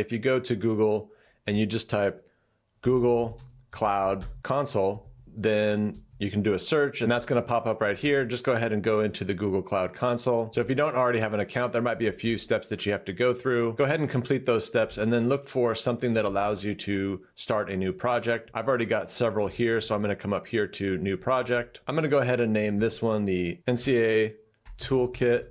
If you go to Google and you just type Google Cloud Console, then you can do a search and that's going to pop up right here. Just go ahead and go into the Google Cloud Console. So if you don't already have an account, there might be a few steps that you have to go through. Go ahead and complete those steps and then look for something that allows you to start a new project. I've already got several here, so I'm going to come up here to New Project. I'm going to go ahead and name this one the NCA Toolkit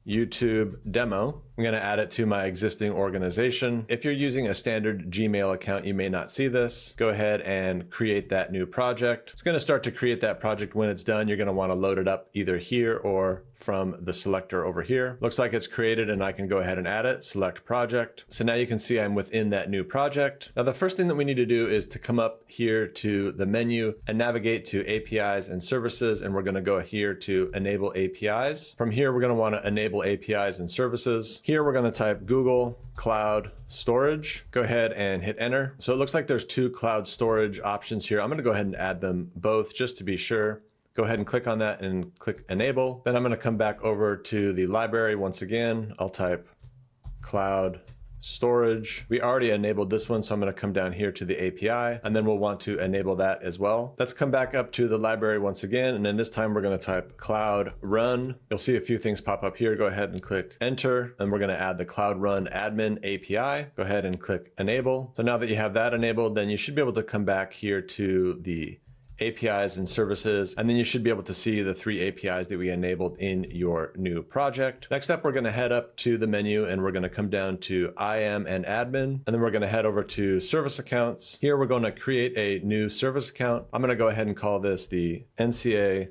YouTube Demo. I'm going to add it to my existing organization. If you're using a standard Gmail account, you may not see this. Go ahead and create that new project. It's going to start to create that project. When it's done, you're going to want to load it up either here or from the selector over here. Looks like it's created and I can go ahead and add it, select project. So now you can see I'm within that new project. Now the first thing that we need to do is to come up here to the menu and navigate to APIs and services, and we're going to go here to enable APIs. From here, we're going to want to enable APIs and services. Here we're going to type Google Cloud Storage. Go ahead and hit enter. So it looks like there's two cloud storage options here. I'm going to go ahead and add them both just to be sure. Go ahead and click on that and click enable. Then I'm going to come back over to the library once again. I'll type cloud storage. We already enabled this one, so I'm going to come down here to the API and then we'll want to enable that as well. Let's come back up to the library once again, and then this time we're going to type cloud run. You'll see a few things pop up here. Go ahead and click enter, and we're going to add the cloud run admin API. Go ahead and click enable. So now that you have that enabled, then you should be able to come back here to the APIs and services, and then you should be able to see the three APIs that we enabled in your new project. Next up, we're going to head up to the menu and we're going to come down to IAM and admin, and then we're going to head over to service accounts. Here we're going to create a new service account. I'm going to go ahead and call this the NCA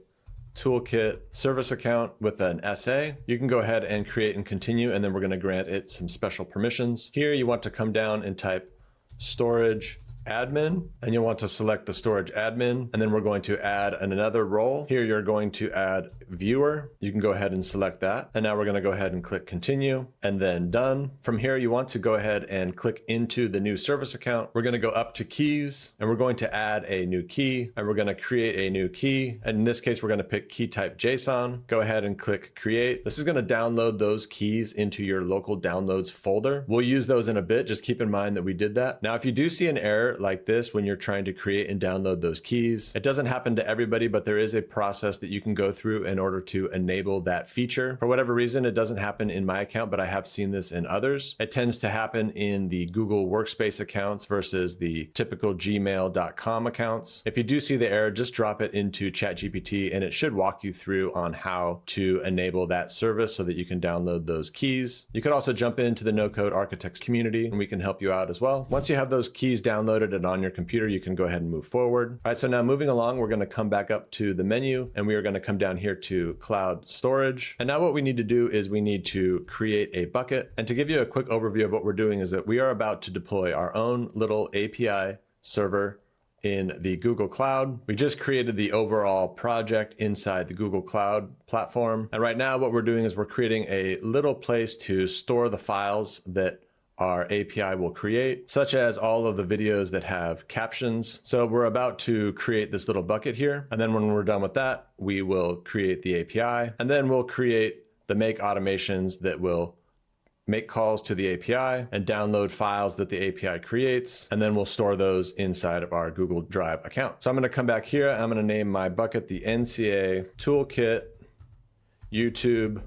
Toolkit service account with an SA. You can go ahead and create and continue, and then we're going to grant it some special permissions. Here you want to come down and type storage admin, and you'll want to select the storage admin, and then we're going to add another role. Here you're going to add viewer. You can go ahead and select that, and now we're going to go ahead and click continue and then done. From here you want to go ahead and click into the new service account. We're going to go up to keys and we're going to add a new key, and we're going to create a new key, and in this case we're going to pick key type JSON. Go ahead and click create. This is going to download those keys into your local downloads folder. We'll use those in a bit. Just keep in mind that we did that. Now if you do see an error like this when you're trying to create and download those keys, it doesn't happen to everybody, but there is a process that you can go through in order to enable that feature. For whatever reason, it doesn't happen in my account, but I have seen this in others. It tends to happen in the Google Workspace accounts versus the typical gmail.com accounts. If you do see the error, just drop it into ChatGPT and it should walk you through on how to enable that service so that you can download those keys. You could also jump into the No Code Architects community and we can help you out as well. Once you have those keys downloaded and on your computer, you can go ahead and move forward. All right, so now moving along, we're going to come back up to the menu and we are going to come down here to cloud storage. And now what we need to do is we need to create a bucket. And to give you a quick overview of what we're doing is that we are about to deploy our own little API server in the Google Cloud. We just created the overall project inside the Google Cloud platform. And right now what we're doing is we're creating a little place to store the files that our API will create, such as all of the videos that have captions. So we're about to create this little bucket here. And then when we're done with that, we will create the API, and then we'll create the make automations that will make calls to the API and download files that the API creates. And then we'll store those inside of our Google Drive account. So I'm going to come back here. I'm going to name my bucket the NCA Toolkit YouTube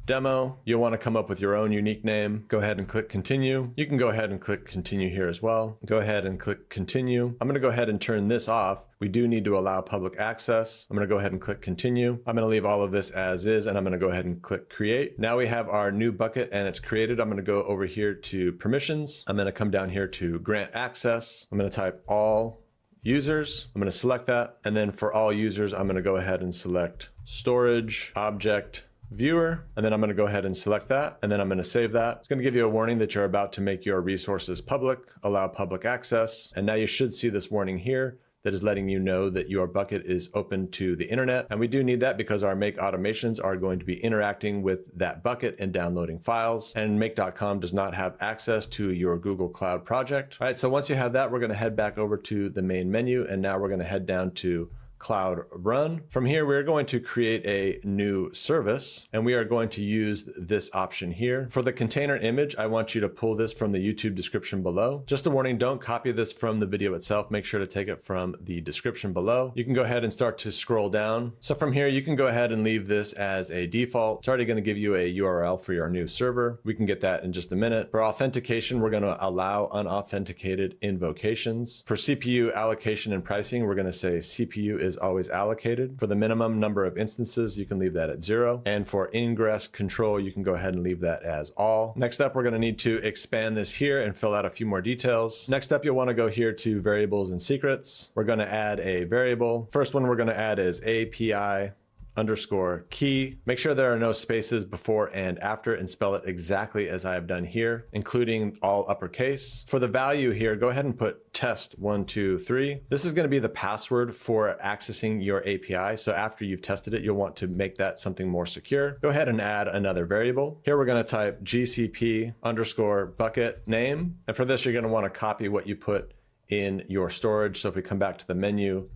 Demo. You'll want to come up with your own unique name. Go ahead and click continue. You can go ahead and click continue here as well. Go ahead and click continue. I'm going to go ahead and turn this off. We do need to allow public access. I'm going to go ahead and click continue. I'm going to leave all of this as is, and I'm going to go ahead and click create. Now we have our new bucket and it's created. I'm going to go over here to permissions. I'm going to come down here to grant access. I'm going to type all users. I'm going to select that. And then for all users, I'm going to go ahead and select storage object viewer, and then I'm going to go ahead and select that, and then I'm going to save that. It's going to give you a warning that you're about to make your resources public, allow public access, and now you should see this warning here that is letting you know that your bucket is open to the internet. And we do need that because our make automations are going to be interacting with that bucket and downloading files, and make.com does not have access to your Google Cloud project. All right, so once you have that, we're going to head back over to the main menu, and now we're going to head down to Cloud Run. From here, we're going to create a new service, and we are going to use this option here. For the container image, I want you to pull this from the YouTube description below. Just a warning, don't copy this from the video itself. Make sure to take it from the description below. You can go ahead and start to scroll down. So from here, you can go ahead and leave this as a default. It's already going to give you a URL for your new server. We can get that in just a minute. For authentication, we're going to allow unauthenticated invocations. For CPU allocation and pricing, we're going to say CPU is always allocated. For the minimum number of instances, you can leave that at 0. And for ingress control, you can go ahead and leave that as all. Next up, we're going to need to expand this here and fill out a few more details. Next up, you'll want to go here to variables and secrets. We're going to add a variable. First one we're going to add is API underscore key. Make sure there are no spaces before and after, and spell it exactly as I have done here, including all uppercase. For the value here, go ahead and put test123. This is going to be the password for accessing your API. So after you've tested it, you'll want to make that something more secure. Go ahead and add another variable. Here we're going to type GCP underscore bucket name. And for this, you're going to want to copy what you put in your storage. So if we come back to the menu,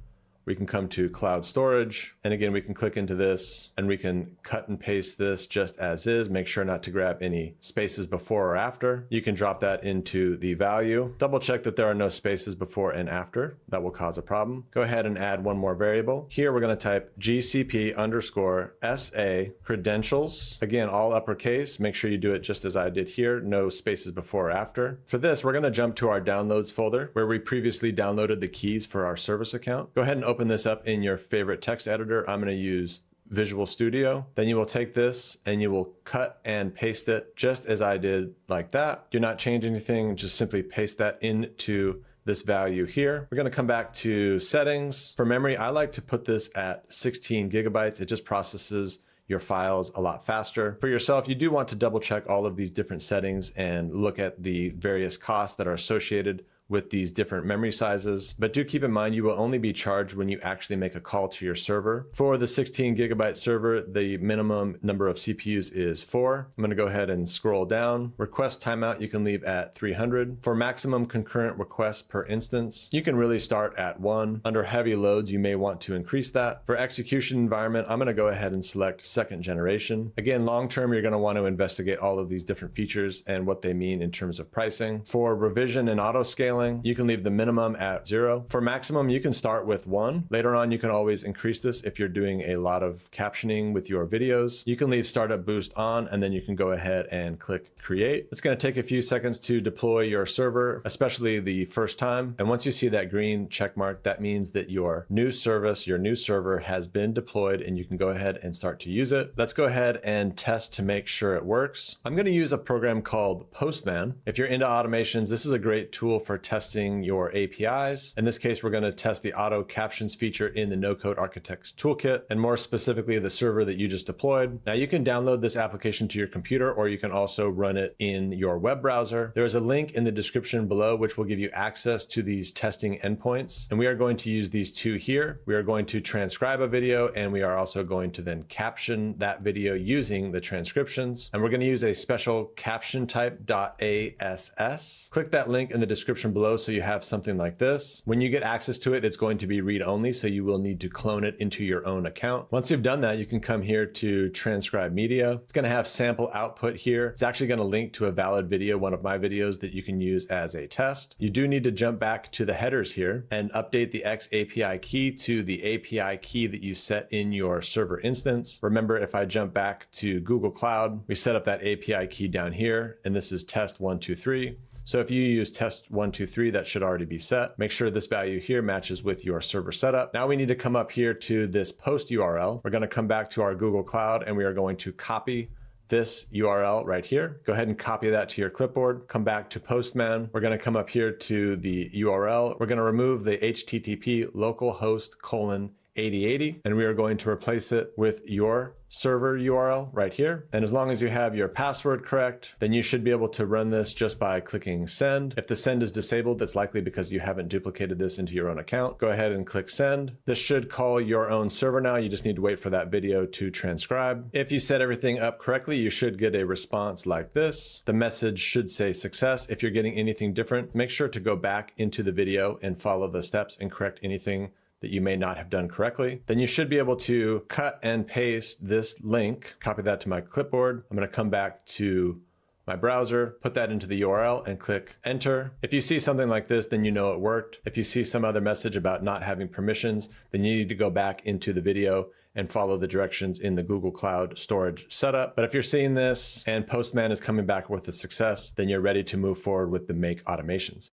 we can come to cloud storage. And again, we can click into this and we can cut and paste this just as is. Make sure not to grab any spaces before or after. You can drop that into the value. Double check that there are no spaces before and after. That will cause a problem. Go ahead and add one more variable. Here, we're going to type GCP underscore SA credentials. Again, all uppercase. Make sure you do it just as I did here. No spaces before or after. For this, we're going to jump to our downloads folder where we previously downloaded the keys for our service account. Go ahead and open this up in your favorite text editor. I'm going to use Visual Studio. Then you will take this and you will cut and paste it just as I did, like that. Do not change anything, just simply paste that into this value here. We're going to come back to settings. For memory, I like to put this at 16 gigabytes. It just processes your files a lot faster. For yourself, you do want to double check all of these different settings and look at the various costs that are associated with these different memory sizes, but do keep in mind you will only be charged when you actually make a call to your server. For the 16 gigabyte server, the minimum number of CPUs is 4. I'm going to go ahead and scroll down. Request timeout you can leave at 300. For maximum concurrent requests per instance, you can really start at 1. Under heavy loads, you may want to increase that. For execution environment, I'm going to go ahead and select second generation. Again, long term, you're going to want to investigate all of these different features and what they mean in terms of pricing. For revision and auto scaling, you can leave the minimum at 0. For maximum, you can start with 1. Later on, you can always increase this if you're doing a lot of captioning with your videos. You can leave startup boost on, and then you can go ahead and click create. It's going to take a few seconds to deploy your server, especially the first time. And once you see that green check mark, that means that your new service, your new server has been deployed and you can go ahead and start to use it. Let's go ahead and test to make sure it works. I'm going to use a program called Postman. If you're into automations, this is a great tool for testing your APIs. In this case, we're going to test the auto captions feature in the No-Code Architects Toolkit, and more specifically, the server that you just deployed. Now you can download this application to your computer, or you can also run it in your web browser. There is a link in the description below, which will give you access to these testing endpoints. And we are going to use these two here. We are going to transcribe a video, and we are also going to then caption that video using the transcriptions. And we're going to use a special caption type .ass. Click that link in the description below so you have something like this. When you get access to it, it's going to be read only, so you will need to clone it into your own account. Once you've done that, you can come here to transcribe media. It's going to have sample output here. It's actually going to link to a valid video, one of my videos that you can use as a test. You do need to jump back to the headers here and update the X API key to the API key that you set in your server instance. Remember, if I jump back to Google Cloud, we set up that API key down here, and this is test123. So if you use test123, that should already be set. Make sure this value here matches with your server setup. Now we need to come up here to this post URL. We're going to come back to our Google Cloud, and we are going to copy this URL right here. Go ahead and copy that to your clipboard. Come back to Postman. We're going to come up here to the URL. We're going to remove the HTTP localhost 8080, and we are going to replace it with your server URL right here. And as long as you have your password correct, then you should be able to run this just by clicking send. If the send is disabled, that's likely because you haven't duplicated this into your own account. Go ahead and click send. This should call your own server now. You just need to wait for that video to transcribe. If you set everything up correctly, you should get a response like this. The message should say success. If you're getting anything different, make sure to go back into the video and follow the steps and correct anything that you may not have done correctly, then you should be able to cut and paste this link, copy that to my clipboard. I'm going to come back to my browser, put that into the URL and click enter. If you see something like this, then you know it worked. If you see some other message about not having permissions, then you need to go back into the video and follow the directions in the Google Cloud Storage setup. But if you're seeing this and Postman is coming back with a success, then you're ready to move forward with the make automations.